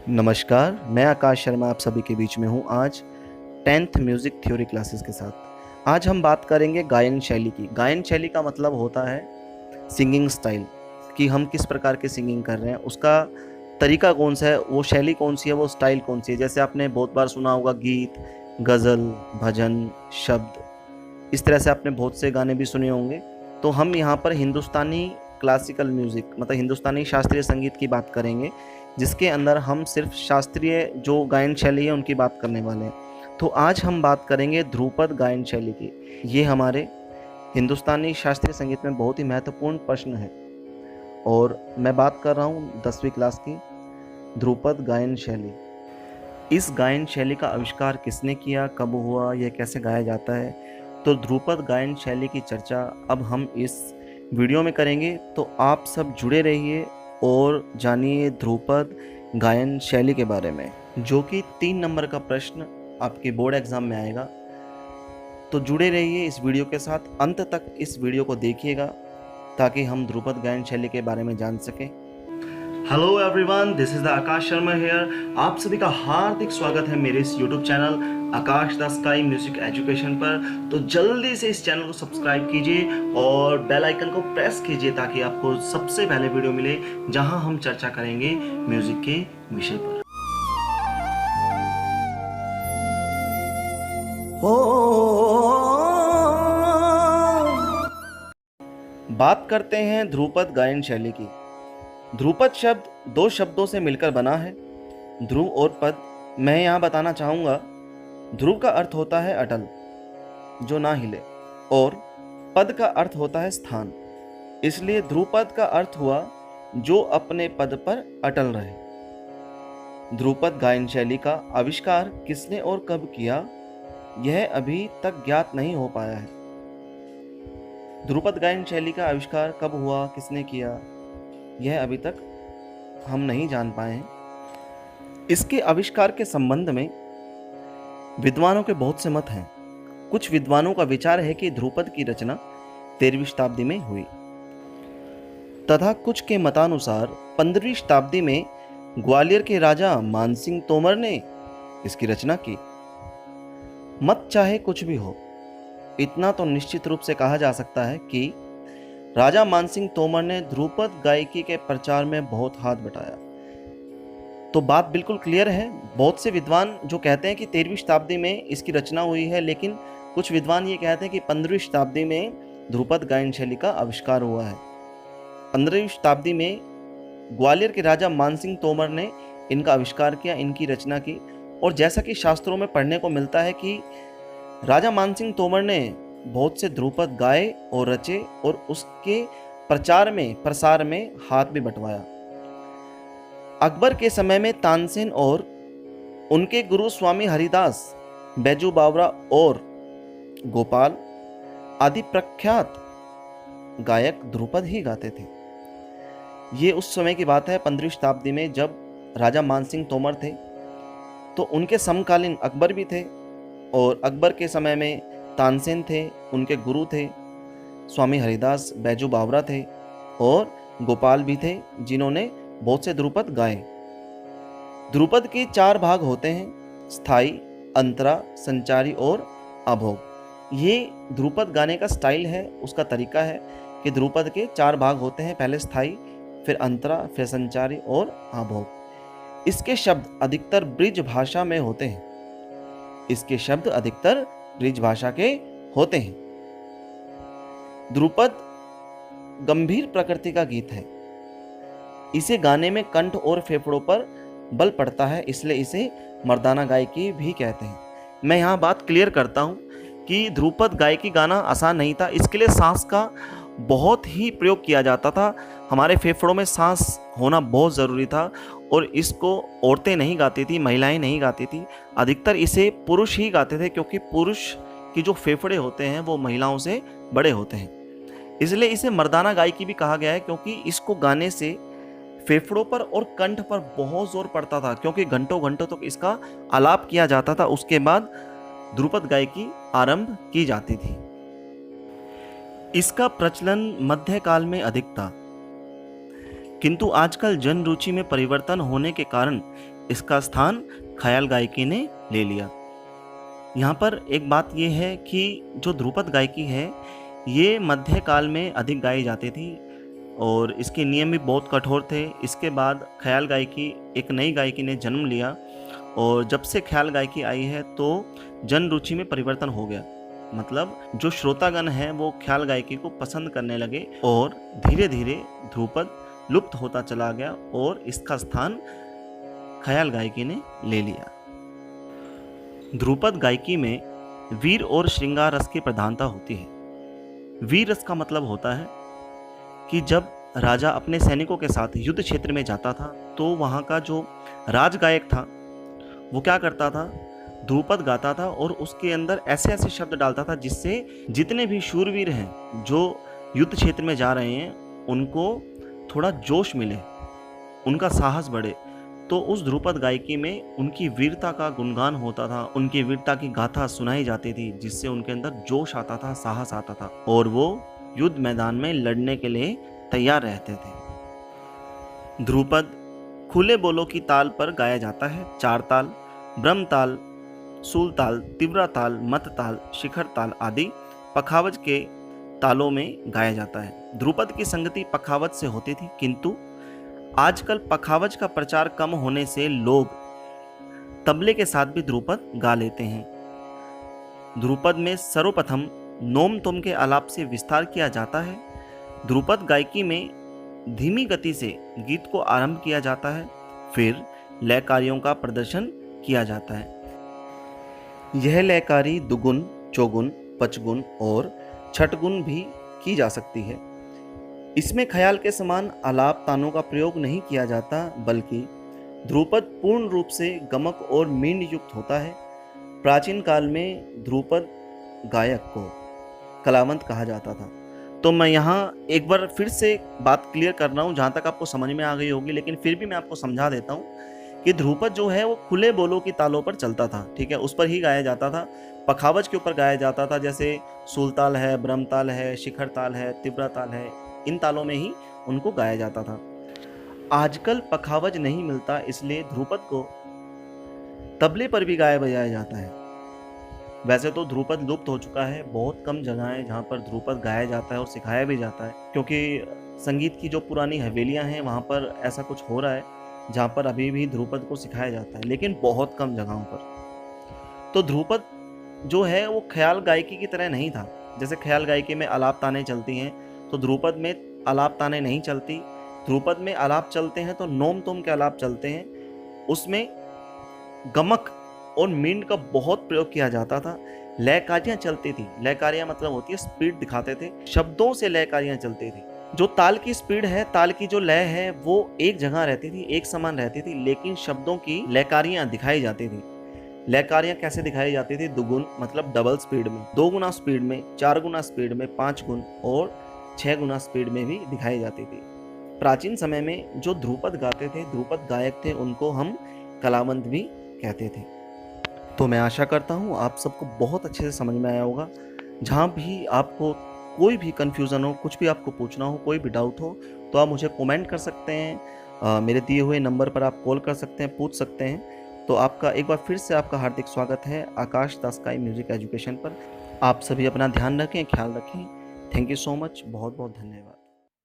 नमस्कार, मैं आकाश शर्मा आप सभी के बीच में हूँ आज 10th म्यूज़िक थ्योरी क्लासेस के साथ। आज हम बात करेंगे गायन शैली की। गायन शैली का मतलब होता है सिंगिंग स्टाइल, कि हम किस प्रकार की सिंगिंग कर रहे हैं, उसका तरीका कौन सा है, वो शैली कौन सी है, वो स्टाइल कौन सी है। जैसे आपने बहुत बार सुना होगा गीत, गज़ल, भजन, शब्द, इस तरह से आपने बहुत से गाने भी सुने होंगे। तो हम यहाँ पर हिंदुस्तानी क्लासिकल म्यूज़िक मतलब हिंदुस्तानी शास्त्रीय संगीत की बात करेंगे, जिसके अंदर हम सिर्फ शास्त्रीय जो गायन शैली है उनकी बात करने वाले हैं। तो आज हम बात करेंगे ध्रुपद गायन शैली की। ये हमारे हिंदुस्तानी शास्त्रीय संगीत में बहुत ही महत्वपूर्ण प्रश्न है और मैं बात कर रहा हूँ 10वीं क्लास की ध्रुपद गायन शैली। इस गायन शैली का आविष्कार किसने किया, कब हुआ, यह कैसे गाया जाता है, तो ध्रुपद गायन शैली की चर्चा अब हम इस वीडियो में करेंगे। तो आप सब जुड़े रहिए और जानिए ध्रुपद गायन शैली के बारे में, जो कि 3 नंबर का प्रश्न आपके बोर्ड एग्जाम में आएगा। तो जुड़े रहिए इस वीडियो के साथ, अंत तक इस वीडियो को देखिएगा ताकि हम ध्रुपद गायन शैली के बारे में जान सकें। Hello everyone, this is the Akash Sharma here. आप सभी का हार्दिक स्वागत है मेरे इस YouTube channel Akash the sky music education पर। तो जल्दी से इस चैनल को सब्सक्राइब कीजिए और बेल आइकन को प्रेस कीजिए ताकि आपको सबसे पहले वीडियो मिले जहां हम चर्चा करेंगे म्यूजिक के विषय पर। बात करते हैं ध्रुपद गायन शैली की। ध्रुपद शब्द 2 शब्दों से मिलकर बना है, ध्रुव और पद। मैं यहाँ बताना चाहूँगा, ध्रुव का अर्थ होता है अटल, जो ना हिले, और पद का अर्थ होता है स्थान। इसलिए ध्रुपद का अर्थ हुआ जो अपने पद पर अटल रहे। ध्रुपद गायन शैली का आविष्कार किसने और कब किया, यह अभी तक ज्ञात नहीं हो पाया है। ध्रुपद गायन शैली का आविष्कार कब हुआ, किसने किया, यह अभी तक हम नहीं जान पाए हैं। इसके आविष्कार के संबंध में विद्वानों के बहुत से मत हैं। कुछ विद्वानों का विचार है कि ध्रुपद की रचना 13वीं शताब्दी में हुई, तथा कुछ के मतानुसार 15वीं शताब्दी में ग्वालियर के राजा मानसिंह तोमर ने इसकी रचना की। मत चाहे कुछ भी हो, इतना तो निश्चित रूप से कहा जा सकता है कि राजा मानसिंह तोमर ने ध्रुपद गायकी के प्रचार में बहुत हाथ बटाया। तो बात बिल्कुल क्लियर है। बहुत से विद्वान जो कहते हैं कि 13वीं शताब्दी में इसकी रचना हुई है, लेकिन कुछ विद्वान ये कहते हैं कि 15वीं शताब्दी में ध्रुपद गायन शैली का आविष्कार हुआ है। 15वीं शताब्दी में ग्वालियर के राजा मानसिंह तोमर ने इनका आविष्कार किया, इनकी रचना की। और जैसा कि शास्त्रों में पढ़ने को मिलता है कि राजा मानसिंह तोमर ने बहुत से ध्रुपद गाए और रचे और उसके प्रचार में प्रसार में हाथ भी बंटवाया। अकबर के समय में तानसेन और उनके गुरु स्वामी हरिदास, बैजू बावरा और गोपाल आदि प्रख्यात गायक ध्रुपद ही गाते थे। ये उस समय की बात है, 15वीं शताब्दी में, जब राजा मानसिंह तोमर थे। तो उनके समकालीन अकबर भी थे और अकबर के समय में तानसेन थे, उनके गुरु थे स्वामी हरिदास, बैजू बावरा थे और गोपाल भी थे, जिन्होंने बहुत से ध्रुपद गाए। ध्रुपद के 4 भाग होते हैं, स्थाई, अंतरा, संचारी और अभोग। ये ध्रुपद गाने का स्टाइल है, उसका तरीका है कि ध्रुपद के 4 भाग होते हैं, पहले स्थाई, फिर अंतरा, फिर संचारी और अभोग। इसके शब्द अधिकतर ब्रिज भाषा में होते हैं। इसके शब्द अधिकतर ब्रिज भाषा के होते हैं। ध्रुपद गंभीर प्रकृति का गीत है। इसे गाने में कंठ और फेफड़ों पर बल पड़ता है, इसलिए इसे मर्दाना गायकी भी कहते हैं। मैं यहाँ बात क्लियर करता हूँ कि ध्रुपद गायकी गाना आसान नहीं था। इसके लिए सांस का बहुत ही प्रयोग किया जाता था। हमारे फेफड़ों में सांस होना बहुत ज़रूरी था और इसको औरतें नहीं गाती थी, महिलाएं नहीं गाती थी। अधिकतर इसे पुरुष ही गाते थे, क्योंकि पुरुष की जो फेफड़े होते हैं वो महिलाओं से बड़े होते हैं। इसलिए इसे मर्दाना गायकी भी कहा गया है, क्योंकि इसको गाने से फेफड़ों पर और कंठ पर बहुत जोर पड़ता था, क्योंकि घंटों घंटों तक इसका आलाप किया जाता था। उसके बाद ध्रुपद गायकी आरंभ की जाती थी। इसका प्रचलन मध्यकाल में अधिक था, किंतु आजकल जन रुचि में परिवर्तन होने के कारण इसका स्थान ख्याल गायकी ने ले लिया। यहाँ पर एक बात ये है कि जो ध्रुपद गायकी है ये मध्यकाल में अधिक गाई जाती थी और इसके नियम भी बहुत कठोर थे। इसके बाद ख्याल गायकी एक नई गायकी ने जन्म लिया और जब से ख्याल गायकी आई है तो जन रुचि में परिवर्तन हो गया। मतलब जो श्रोतागण हैं वो ख्याल गायकी को पसंद करने लगे और धीरे धीरे ध्रुपद लुप्त होता चला गया और इसका स्थान ख्याल गायकी ने ले लिया। ध्रुपद गायकी में वीर और श्रृंगार रस की प्रधानता होती है। वीर रस का मतलब होता है कि जब राजा अपने सैनिकों के साथ युद्ध क्षेत्र में जाता था तो वहाँ का जो राजगायक था वो क्या करता था, ध्रुपद गाता था और उसके अंदर ऐसे ऐसे शब्द डालता था जिससे जितने भी शूरवीर हैं जो युद्ध क्षेत्र में जा रहे हैं उनको थोड़ा जोश मिले, उनका साहस बढ़े। तो उस ध्रुपद गायकी में उनकी वीरता का गुणगान होता था, उनकी वीरता की गाथा सुनाई जाती थी जिससे उनके अंदर जोश आता था, साहस आता था और वो युद्ध मैदान में लड़ने के लिए तैयार रहते थे। ध्रुपद खुले बोलों की ताल पर गाया जाता है। चार ताल, ब्रह्म ताल, सूल ताल, तीव्रा ताल, मत ताल, शिखर ताल आदि पखावज के तालों में गाया जाता है। ध्रुपद की संगति पखावज से होती थी, किंतु आजकल पखावज का प्रचार कम होने से लोग तबले के साथ भी ध्रुपद गा लेते हैं। ध्रुपद में सर्वप्रथम नोम तोम के आलाप से विस्तार किया जाता है। ध्रुपद गायकी में धीमी गति से गीत को आरंभ किया जाता है, फिर लयकारियों का प्रदर्शन किया जाता है। यह लयकारी दुगुन, चौगुन, पचगुन और छठगुन भी की जा सकती है। इसमें ख्याल के समान आलाप तानों का प्रयोग नहीं किया जाता, बल्कि ध्रुपद पूर्ण रूप से गमक और मींड युक्त होता है। प्राचीन काल में ध्रुपद गायक को कलावंत कहा जाता था। तो मैं यहाँ एक बार फिर से बात क्लियर कर रहा हूँ, जहाँ तक आपको समझ में आ गई होगी, लेकिन फिर भी मैं आपको समझा देता हूँ कि ध्रुपद जो है वो खुले बोलों की तालों पर चलता था, ठीक है, उस पर ही गाया जाता था। पखावज के ऊपर गाया जाता था, जैसे सूलताल है, ब्रह्मताल है, शिखर ताल है, तीव्रा ताल है, इन तालों में ही उनको गाया जाता था। आजकल पखावज नहीं मिलता, इसलिए ध्रुपद को तबले पर भी गाया बजाया जाता है। वैसे तो ध्रुपद लुप्त हो चुका है, बहुत कम जगह है जहाँ पर ध्रुपद गाया जाता है और सिखाया भी जाता है, क्योंकि संगीत की जो पुरानी हवेलियाँ हैं वहाँ पर ऐसा कुछ हो रहा है जहाँ पर अभी भी ध्रुपद को सिखाया जाता है, लेकिन बहुत कम जगहों पर। तो ध्रुपद जो है वो ख्याल गायकी की तरह नहीं था। जैसे ख्याल गायकी में आलाप ताने चलती हैं तो ध्रुपद में आलाप ताने नहीं चलती। ध्रुपद में आलाप चलते हैं तो नोम तोम के आलाप चलते हैं। उसमें गमक और मींड का बहुत प्रयोग किया जाता था। लयकारियाँ चलती थी। लयकारियाँ मतलब होती है स्पीड दिखाते थे, शब्दों से लयकारियाँ चलती थी। जो ताल की स्पीड है, ताल की जो लय है वो एक जगह रहती थी, एक समान रहती थी, लेकिन शब्दों की लयकारियाँ दिखाई जाती थी। लयकारियाँ कैसे दिखाई जाती थी? दुगुन मतलब डबल स्पीड में, 2 गुना स्पीड में, 4 गुना स्पीड में, 5 गुना और 6 गुना स्पीड में भी दिखाई जाती थी। प्राचीन समय में जो ध्रुपद गाते थे, ध्रुपद गायक थे, उनको हम कलावंत भी कहते थे। तो मैं आशा करता हूँ आप सबको बहुत अच्छे से समझ में आया होगा। जहाँ भी आपको कोई भी कन्फ्यूज़न हो, कुछ भी आपको पूछना हो, कोई भी डाउट हो, तो आप मुझे कमेंट कर सकते हैं। मेरे दिए हुए नंबर पर आप कॉल कर सकते हैं, पूछ सकते हैं। तो आपका एक बार फिर से आपका हार्दिक स्वागत है आकाश द स्काई म्यूजिक एजुकेशन पर। आप सभी अपना ध्यान रखें, ख्याल रखें। थैंक यू सो मच, बहुत बहुत धन्यवाद।